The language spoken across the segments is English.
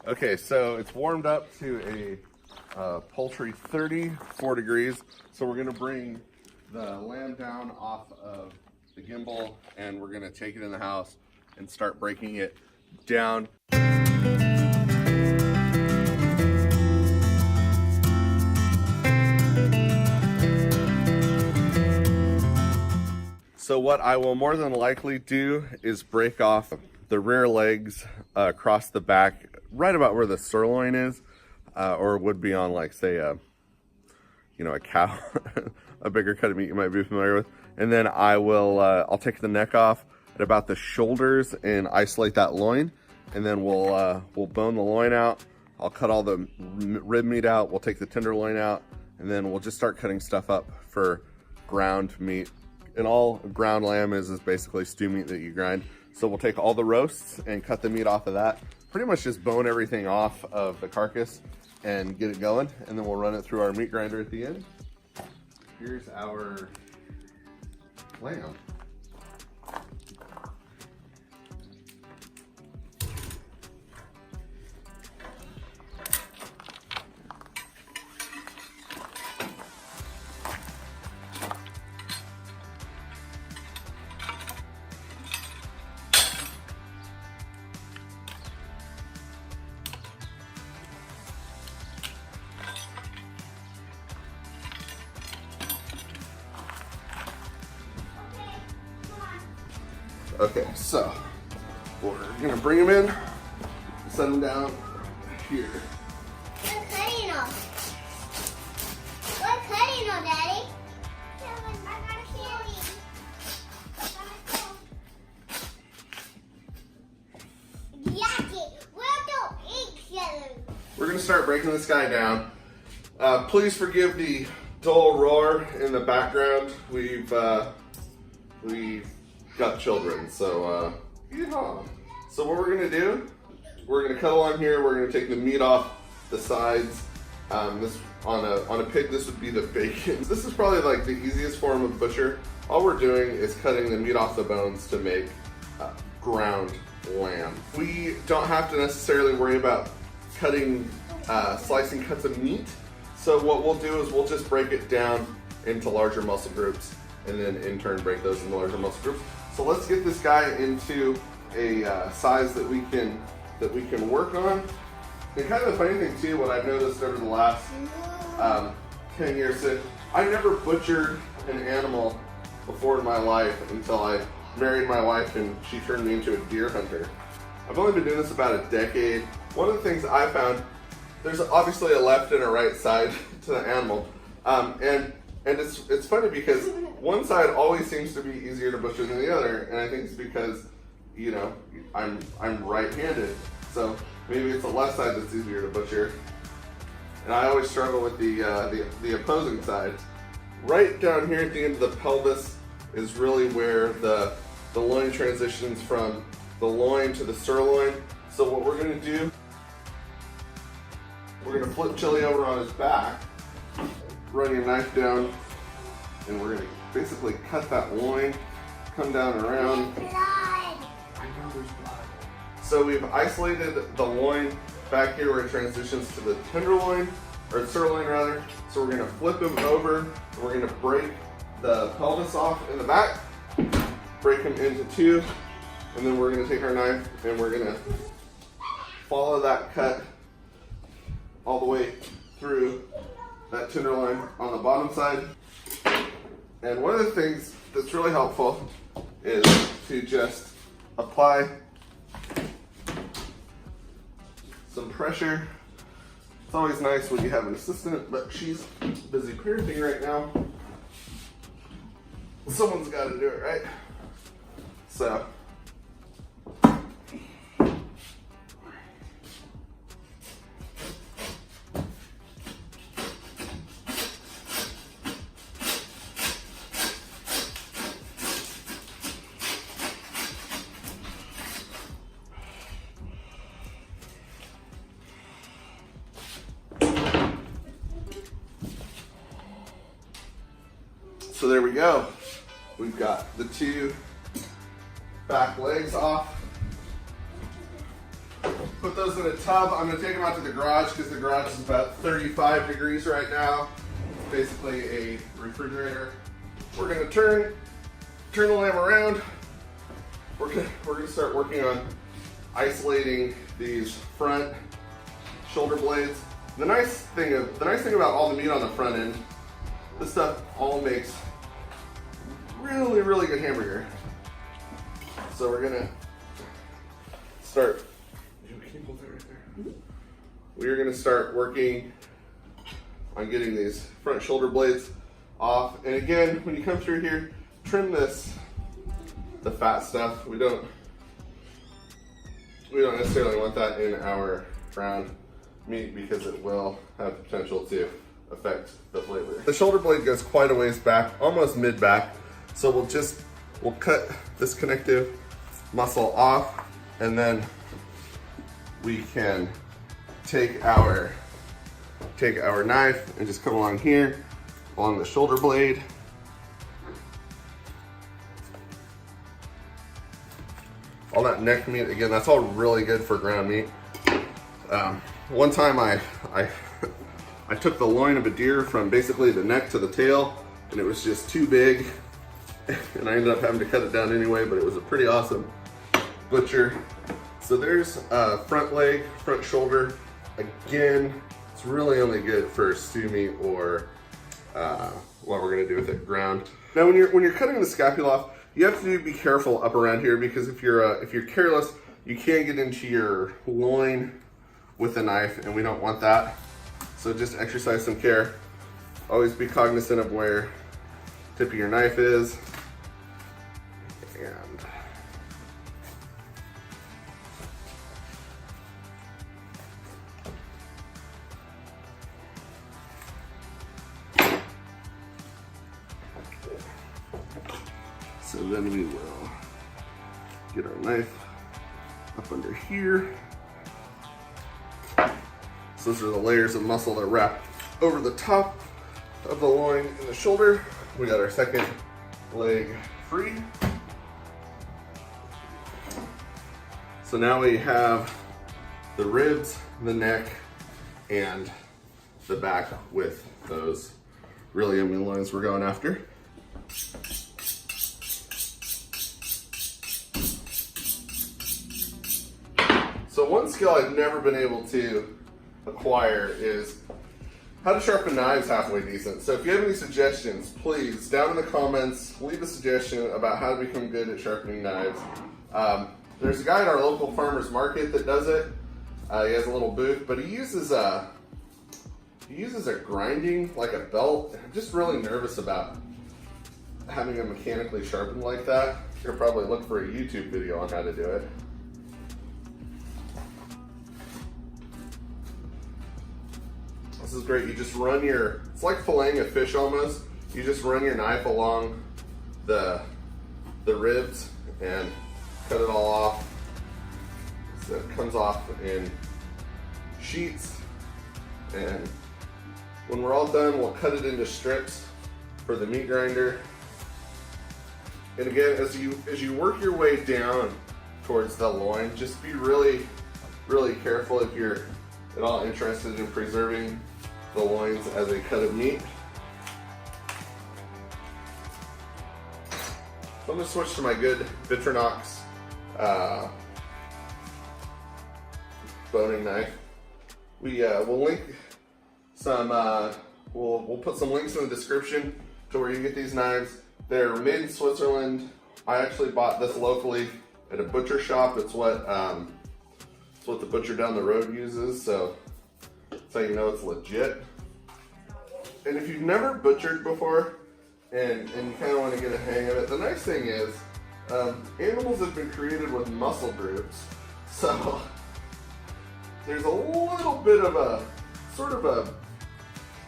Okay, so it's warmed up to a poultry 34 degrees. So we're gonna bring the lamb down off of the gimbal and we're gonna take it in the house and start breaking it down. So what I will more than likely do is break off the rear legs across the back, right about where the sirloin is, or would be on, like, say, a cow, a bigger cut of meat you might be familiar with. And then I'll take the neck off at about the shoulders and isolate that loin. And then we'll bone the loin out. I'll cut all the rib meat out. We'll take the tenderloin out, and then we'll just start cutting stuff up for ground meat. And all ground lamb is basically stew meat that you grind. So we'll take all the roasts and cut the meat off of that. Pretty much just bone everything off of the carcass and get it going. And then we'll run it through our meat grinder at the end. Here's our lamb. Okay, so we're gonna bring them in, set them down here. We're cutting them. We're cutting them, Daddy. We're gonna start breaking this guy down. Please forgive the dull roar in the background. We've got children, so yeehaw. So what we're gonna do, we're gonna cut along here. We're gonna take the meat off the sides. This on a pig, this would be the bacon. This is probably like the easiest form of butcher. All we're doing is cutting the meat off the bones to make ground lamb. We don't have to necessarily worry about cutting slicing cuts of meat. So what we'll do is we'll just break it down into larger muscle groups, and then in turn break those into larger muscle groups. So let's get this guy into a size that we can work on. And kind of the funny thing too, what I've noticed over the last 10 years, that I never butchered an animal before in my life until I married my wife and she turned me into a deer hunter. I've only been doing this about a decade. One of the things I found, there's obviously a left and a right side to the animal, and it's funny because one side always seems to be easier to butcher than the other, and I think it's because, you know, I'm right-handed, so maybe it's the left side that's easier to butcher, and I always struggle with the opposing side. Right down here at the end of the pelvis is really where the loin transitions from the loin to the sirloin. So what we're going to do, we're going to flip Chili over on his back, run your knife down, and we're going to basically cut that loin, come down around. Blood. I know there's blood. So we've isolated the loin back here where it transitions to the tenderloin, or sirloin rather. So we're going to flip him over, and we're going to break the pelvis off in the back, break him into two, and then we're going to take our knife and we're going to follow that cut all the way through that tenderloin on the bottom side. And one of the things that's really helpful is to just apply some pressure. It's always nice when you have an assistant, but she's busy parenting right now. Someone's got to do it, right? So there we go. We've got the two back legs off. Put those in a tub. I'm gonna take them out to the garage because the garage is about 35 degrees right now. It's basically a refrigerator. We're gonna turn the lamb around. We're gonna start working on isolating these front shoulder blades. The nice thing about all the meat on the front end, this stuff all makes really, really good hamburger. So we're gonna start. We're gonna start working on getting these front shoulder blades off. And again, when you come through here, trim the fat stuff. We don't necessarily want that in our ground meat because it will have the potential to affect the flavor. The shoulder blade goes quite a ways back, almost mid-back. So we'll cut this connective muscle off, and then we can take our knife and just come along here, along the shoulder blade. All that neck meat, again, that's all really good for ground meat. One time I took the loin of a deer from basically the neck to the tail, and it was just too big, and I ended up having to cut it down anyway, but it was a pretty awesome butcher. So there's front leg, front shoulder. Again, it's really only good for stew meat or what we're gonna do with it, ground. Now when you're cutting the scapula off, you have to be careful up around here because if you're careless, you can get into your loin with a knife, and we don't want that. So just exercise some care. Always be cognizant of where the tip of your knife is. And so then we will get our knife up under here. So those are the layers of muscle that wrap over the top of the loin and the shoulder. We got our second leg free. So now we have the ribs, the neck, and the back with those really yummy loins we're going after. So one skill I've never been able to acquire is how to sharpen knives halfway decent. So if you have any suggestions, please, down in the comments, leave a suggestion about how to become good at sharpening knives. There's a guy at our local farmer's market that does it. He has a little booth, but he uses a grinding, like a belt. I'm just really nervous about having it mechanically sharpened like that. You'll probably look for a YouTube video on how to do it. This is great. You just run it's like filleting a fish almost. You just run your knife along the ribs and cut it all off. So it comes off in sheets. And when we're all done, we'll cut it into strips for the meat grinder. And again, as you work your way down towards the loin, just be really, really careful if you're at all interested in preserving the loins as a cut of meat. So I'm gonna switch to my good Victorinox boning knife. We'll link some. We'll put some links in the description to where you can get these knives. They're made in Switzerland. I actually bought this locally at a butcher shop. It's what the butcher down the road uses. So that's how you know it's legit. And if you've never butchered before and you kind of want to get a hang of it, the nice thing is animals have been created with muscle groups. So there's a little bit of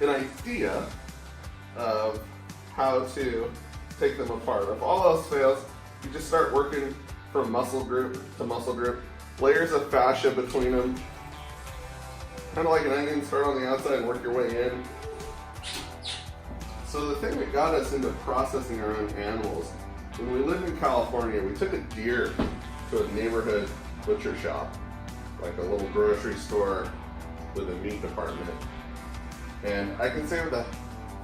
an idea of how to take them apart. If all else fails, you just start working from muscle group to muscle group. Layers of fascia between them. Kind of like an onion, start on the outside and work your way in. So the thing that got us into processing our own animals, when we lived in California, we took a deer to a neighborhood butcher shop. like a little grocery store with a meat department. And I can say with a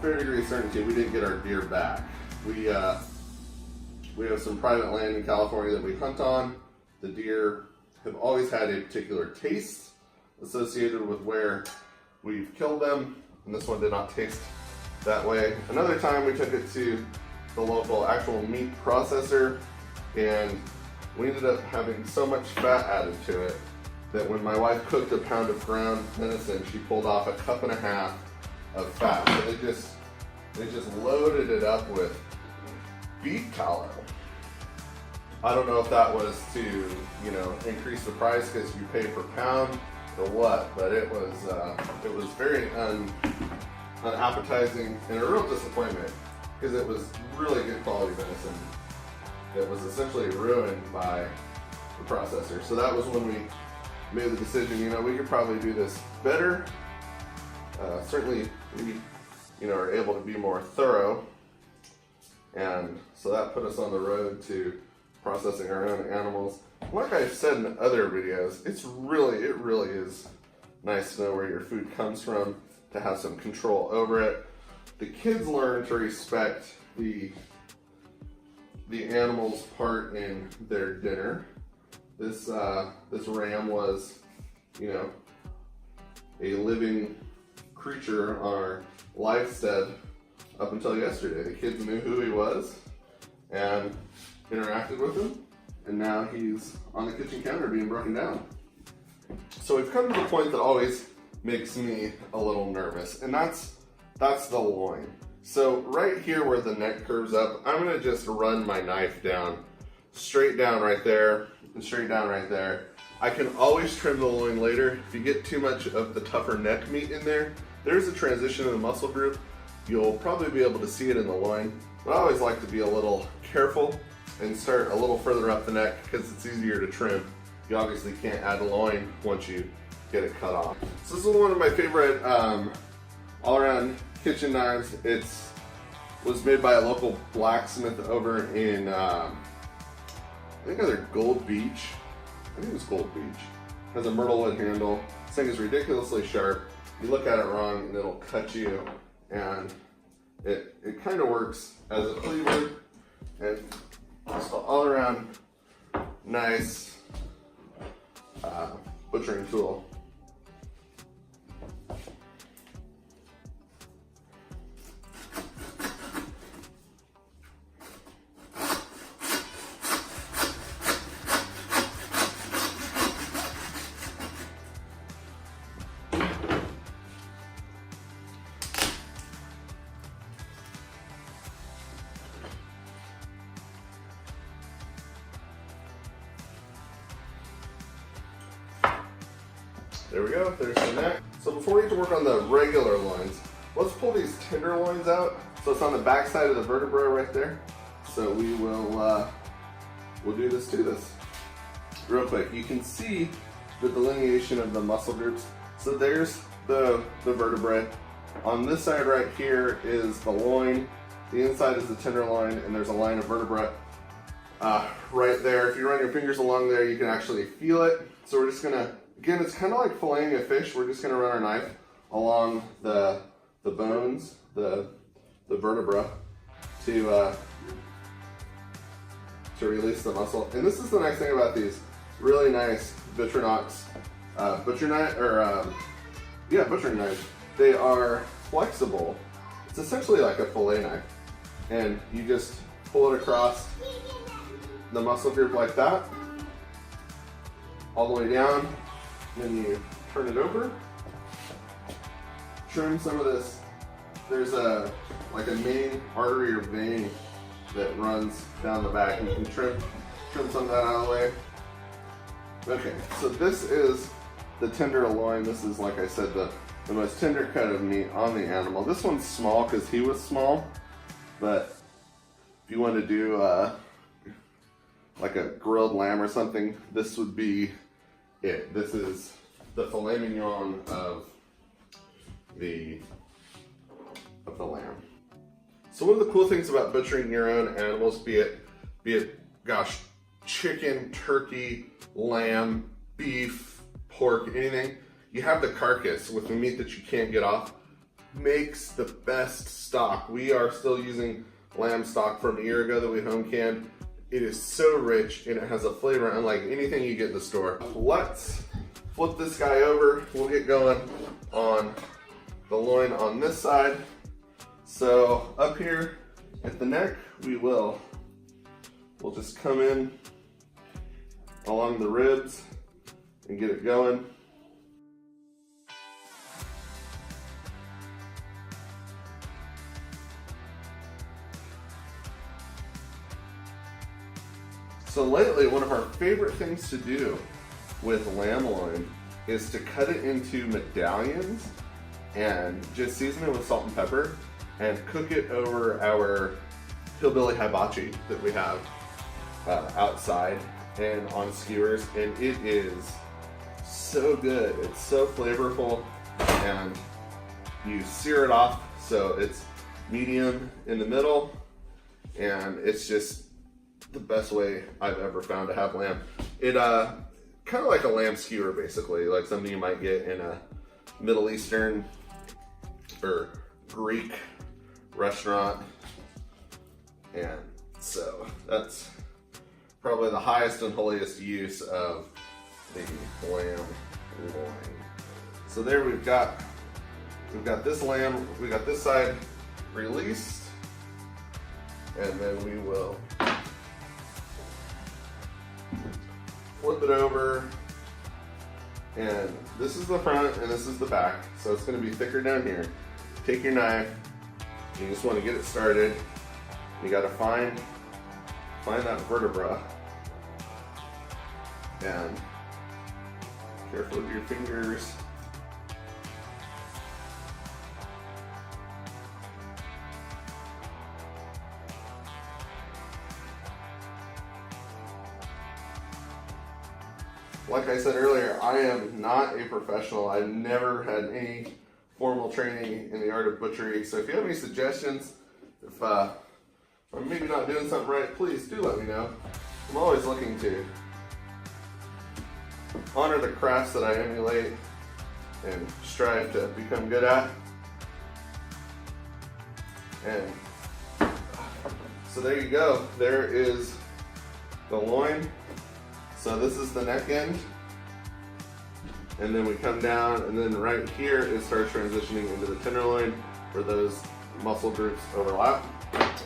fair degree of certainty we didn't get our deer back. We have some private land in California that we hunt on. The deer have always had a particular taste associated with where we've killed them, and this one did not taste that way. Another time we took it to the local actual meat processor, and we ended up having so much fat added to it that when my wife cooked a pound of ground venison, she pulled off 1.5 cups of fat. So they just loaded it up with beef tallow. I don't know if that was to, you know, increase the price because you pay per pound or what, but it was very unappetizing and a real disappointment because it was really good quality venison that was essentially ruined by the processor. So that was when we made the decision, you know, we could probably do this better. Certainly we, you know, are able to be more thorough, and so that put us on the road to processing our own animals. Like I've said in other videos, it really is nice to know where your food comes from, to have some control over it. The kids learn to respect the animal's part in their dinner. This ram was, you know, a living creature on our livestead up until yesterday. The kids knew who he was and interacted with him, and now he's on the kitchen counter being broken down. So we've come to the point that always makes me a little nervous, and that's the loin. So right here where the neck curves up, I'm gonna just run my knife down, straight down right there, and straight down right there. I can always trim the loin later. If you get too much of the tougher neck meat in there, there's a transition in the muscle group. You'll probably be able to see it in the loin, but I always like to be a little careful and start a little further up the neck because it's easier to trim. You obviously can't add loin once you get it cut off. So this is one of my favorite all-around kitchen knives. It was made by a local blacksmith over in, I think either Gold Beach. I think it was Gold Beach. It has a myrtle wood handle. This thing is ridiculously sharp. You look at it wrong and it'll cut you, and it kind of works as a cleaver and just all around nice butchering tool. There we go, there's the neck. So before we get to work on the regular loins, let's pull these tenderloins out. So it's on the back side of the vertebra right there. So we will, we'll do this to this. Real quick, you can see the delineation of the muscle groups. So there's the vertebrae. On this side right here is the loin. The inside is the tenderloin, and there's a line of vertebra right there. If you run your fingers along there, you can actually feel it. So we're just gonna, again, it's kind of like filleting a fish. We're just gonna run our knife along the bones, the vertebra, to release the muscle. And this is the nice thing about these really nice Victorinox butchering knives. They are flexible. It's essentially like a fillet knife, and you just pull it across the muscle group like that, all the way down. Then you turn it over, trim some of this. There's like a main artery or vein that runs down the back, and you can trim some of that out of the way. Okay, so this is the tenderloin. This is, like I said, the most tender cut of meat on the animal. This one's small because he was small, but if you want to do like a grilled lamb or something, this would be it. This is the filet mignon of the lamb. So one of the cool things about butchering your own animals, be it gosh, chicken, turkey, lamb, beef, pork, anything, you have the carcass with the meat that you can't get off, makes the best stock. We are still using lamb stock from a year ago that we home canned. It is so rich and it has a flavor unlike anything you get in the store. Let's flip this guy over. We'll get going on the loin on this side. So up here at the neck, we'll just come in along the ribs and get it going. So lately, one of our favorite things to do with lamb loin is to cut it into medallions and just season it with salt and pepper and cook it over our hillbilly hibachi that we have outside and on skewers, and it is so good. It's so flavorful, and you sear it off so it's medium in the middle, and it's just the best way I've ever found to have lamb. It kind of like a lamb skewer, basically, like something you might get in a Middle Eastern or Greek restaurant. And so that's probably the highest and holiest use of the lamb loin. So there we've got this lamb, we got this side released, and then we will flip it over, and this is the front and this is the back, so it's going to be thicker down here. Take your knife, you just want to get it started. You got to find that vertebra, and careful with your fingers. Like I said earlier, I am not a professional. I've never had any formal training in the art of butchery. So if you have any suggestions, if I'm maybe not doing something right, please do let me know. I'm always looking to honor the crafts that I emulate and strive to become good at. And so there you go. There is the loin. So this is the neck end, and then we come down, and then right here it starts transitioning into the tenderloin where those muscle groups overlap.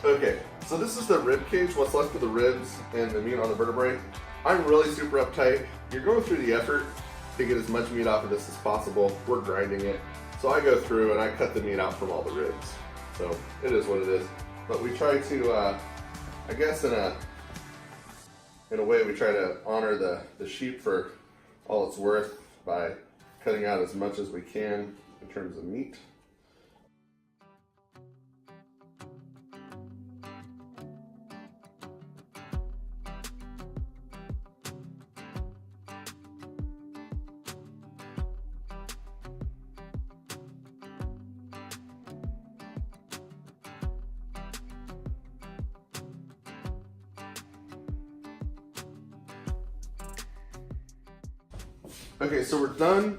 Okay, so this is the rib cage, what's left of the ribs and the meat on the vertebrae. I'm really super uptight. You're going through the effort to get as much meat off of this as possible. We're grinding it. So I go through and I cut the meat out from all the ribs. So it is what it is. But we try to, I guess in a way, we try to honor the sheep for all it's worth by cutting out as much as we can in terms of meat. Okay, so we're done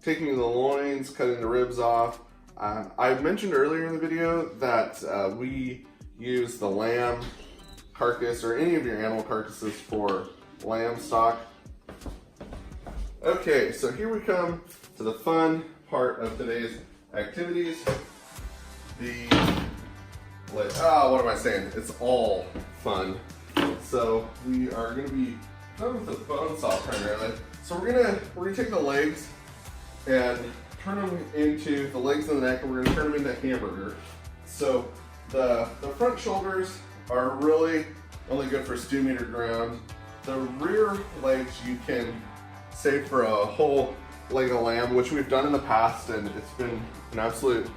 taking the loins, cutting the ribs off. I mentioned earlier in the video that we use the lamb carcass or any of your animal carcasses for lamb stock. Okay, so here we come to the fun part of today's activities. What am I saying? It's all fun. So we are going to be done with the bone saw primarily. So we're gonna take the legs and turn them into the legs and the neck, and we're gonna turn them into hamburger. So the front shoulders are really only good for stew meat or ground. The rear legs you can save for a whole leg of lamb, which we've done in the past, and it's been an absolute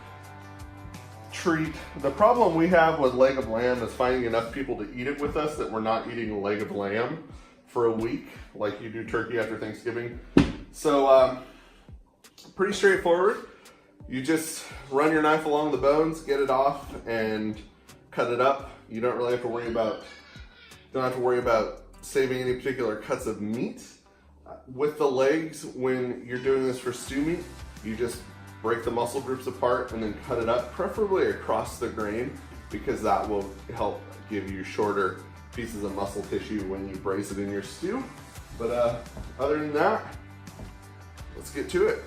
treat. The problem we have with leg of lamb is finding enough people to eat it with us that we're not eating a leg of lamb for a week like you do turkey after Thanksgiving. So pretty straightforward. You just run your knife along the bones, get it off, and cut it up. You don't really have to worry about saving any particular cuts of meat. With the legs, when you're doing this for stew meat, you just break the muscle groups apart and then cut it up, preferably across the grain, because that will help give you shorter pieces of muscle tissue when you braise it in your stew. But other than that, let's get to it.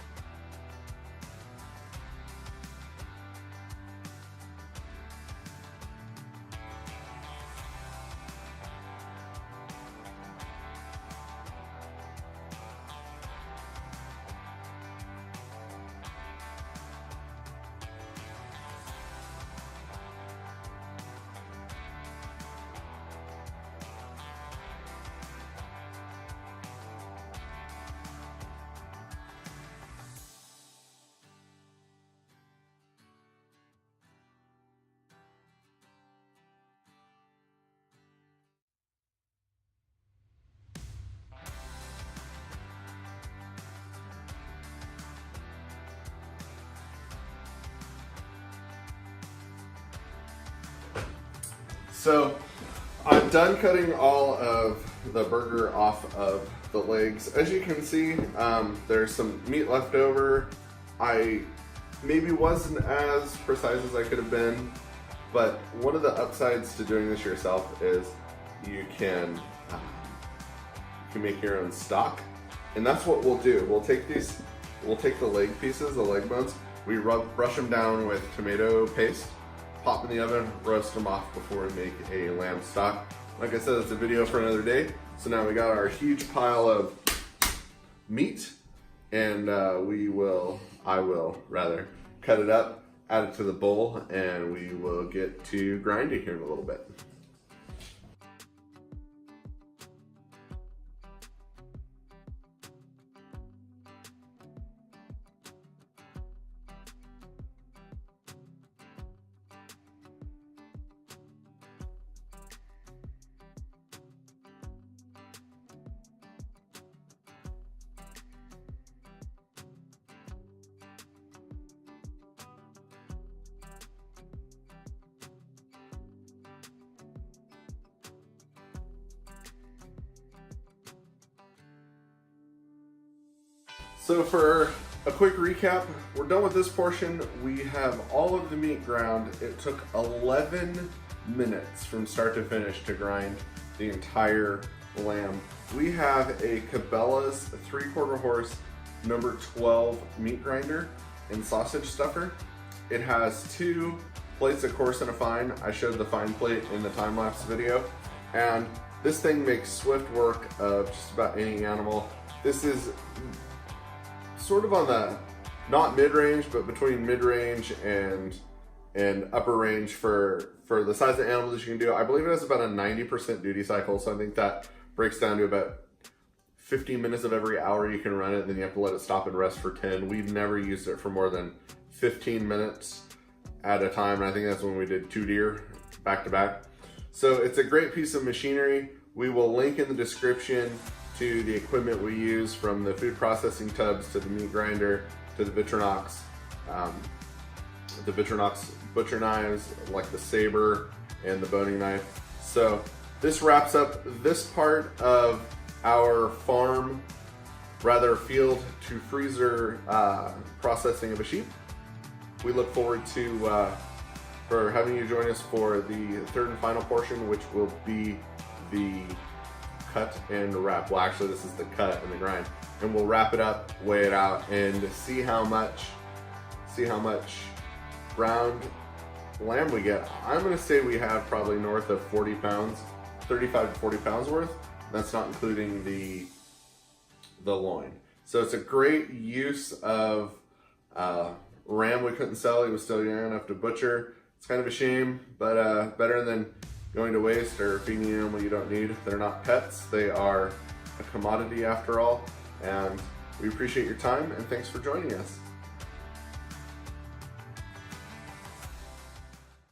So I'm done cutting all of the burger off of the legs. As you can see, there's some meat left over. I maybe wasn't as precise as I could have been, but one of the upsides to doing this yourself is you can make your own stock. And that's what we'll do. We'll take the leg pieces, the leg bones, we brush them down with tomato paste, pop in the oven, roast them off before we make a lamb stock. Like I said, it's a video for another day. So now we got our huge pile of meat, and I will rather cut it up, add it to the bowl, and we will get to grinding here in a little bit. So for a quick recap, we're done with this portion. We have all of the meat ground. It took 11 minutes from start to finish to grind the entire lamb. We have a Cabela's 3/4 horse number 12 meat grinder and sausage stuffer. It has 2 plates, of course, and a fine. I showed the fine plate in the time-lapse video. And this thing makes swift work of just about any animal. This is sort of on the, not mid-range, but between mid-range and upper range for the size of animals you can do. I believe it has about a 90% duty cycle, so I think that breaks down to about 15 minutes of every hour you can run it, and then you have to let it stop and rest for 10. We've never used it for more than 15 minutes at a time, and I think that's when we did 2 deer back to back. So it's a great piece of machinery. We will link in the description to the equipment we use, from the food processing tubs to the meat grinder to the Victorinox butcher knives, like the saber and the boning knife. So this wraps up this part of our field to freezer processing of a sheep. We look forward to for having you join us for the third and final portion, which will be the cut and wrap. Well, actually, this is the cut and the grind, and we'll wrap it up, weigh it out, and see how much ground lamb we get. I'm gonna say we have probably north of 40 pounds, 35 to 40 pounds worth. That's not including the loin. So it's a great use of ram we couldn't sell. He was still young enough to butcher. It's kind of a shame, but better than going to waste or feeding an animal you don't need. They're not pets. They are a commodity after all. And we appreciate your time, and thanks for joining us.